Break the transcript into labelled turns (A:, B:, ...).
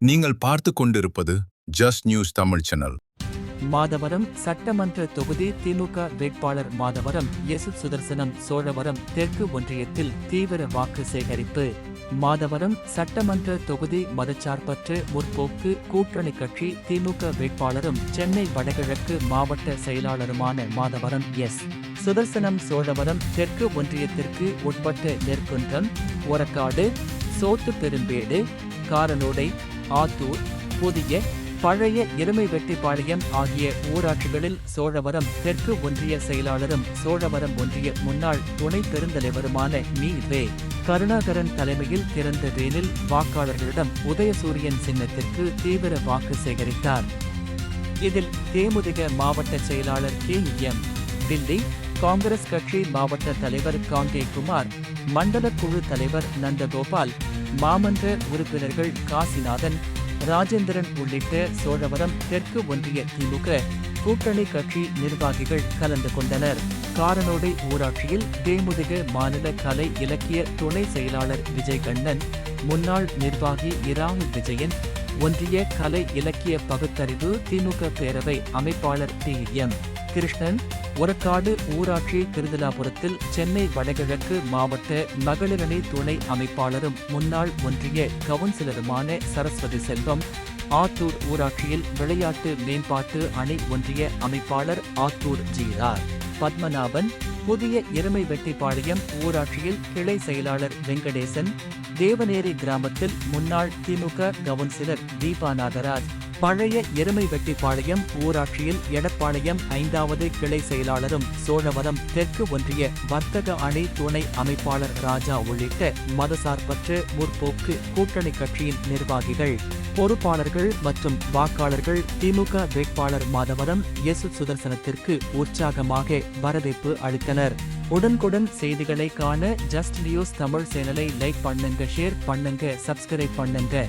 A: நீங்கள் பார்த்து கொண்டிருப்பது just news Tamil channel.
B: Madhavaram சட்டமன்ற தொகுதி திமுக வேட்பாளர் மாதவரம் எஸ். சுதர்சனம் சோழவரம் தெற்கு ஒன்றியத்தில் தீவிர வாக்கு சேகரிப்பு. மாதவரம் சட்டமன்ற தொகுதி மதச்சார்பற்ற முற்போக்கு கூட்டணி கட்சி திமுக வேட்பாளரும் சென்னை வடகிழக்கு மாவட்ட செயலாளருமான மாதவரம் எஸ். சுதர்சனம் சோழவரம் தெற்கு ஒன்றியத்திற்கு உட்பட்ட நெற்குன்றம், ஒரக்காடு, சோத்து பெரும்பேடு, காரனோடை, ஆத்தூர், புதிய, பழைய இருமைவெட்டிப்பாளையம் ஆகிய ஊராட்சிகளில் சோழவரம் தெற்கு ஒன்றிய செயலாளரும் சோழவரம் ஒன்றிய முன்னாள் துணை பெருந்தலைவருமான மீ.வே. கருணாகரன் தலைமையில் திறந்த வேனில் வாக்காளர்களிடம் உதயசூரியன் சின்னத்திற்கு தீவிர வாக்கு சேகரித்தார். இதில் தேமுதிக மாவட்ட செயலாளர் கே.எம். டில்லி, காங்கிரஸ் கட்சி மாவட்ட தலைவர் காங்கே குமார், மண்டல குழு தலைவர் நந்தகோபால், மாமன்ற உறுப்பினர்கள் காசிநாதன், ராஜேந்திரன் உள்ளிட்ட சோழவரம் தெற்கு ஒன்றிய திமுக கூட்டணி கட்சி நிர்வாகிகள் கலந்து கொண்டனர். காரனோடை ஊராட்சியில் தேமுதிக மாநில கலை இலக்கிய துணை செயலாளர் விஜயகண்ணன், முன்னாள் நிர்வாகி இராமு விஜயன், ஒன்றிய கலை இலக்கிய பகுத்தறிவு திமுக பேரவை அமைப்பாளர் டி.எம். கிருஷ்ணன், ஒரக்காடு ஊராட்சி திருதலாபுரத்தில் சென்னை வடகிழக்கு மாவட்ட மகளிரணி துணை அமைப்பாளரும் முன்னாள் ஒன்றிய கவுன்சிலருமான சரஸ்வதி செல்வம், ஆத்தூர் ஊராட்சியில் விளையாட்டு மேம்பாட்டு அணி ஒன்றிய அமைப்பாளர் ஆத்தூர் ஜி.ஆர். பத்மநாபன், புதிய இருமைவெட்டிப்பாளையம் ஊராட்சியில் கிளை செயலாளர் வெங்கடேசன், தேவநேரி கிராமத்தில் முன்னாள் திமுக கவுன்சிலர் தீபா நாகராஜ், பழைய எருமைவெட்டிப்பாளையம் ஊராட்சியில் எடப்பாளையம் 5வது கிளை செயலாளரும் சோழவரம் தெற்கு ஒன்றிய வர்த்தக அணி துணை அமைப்பாளர் ராஜா உள்ளிட்ட மதசார்பற்ற முற்போக்கு கூட்டணி கட்சியின் நிர்வாகிகள், பொறுப்பாளர்கள் மற்றும் வாக்காளர்கள் திமுக வேட்பாளர் மாதவரம் எஸ். சுதர்சனத்திற்கு உற்சாகமாக வரவேற்பு அளித்தனர். உடனுக்குடன் செய்திகளை காண ஜஸ்ட் நியூஸ் தமிழ் சேனலை லைக் பண்ணுங்க, ஷேர் பண்ணுங்க, சப்ஸ்கிரைப் பண்ணுங்க.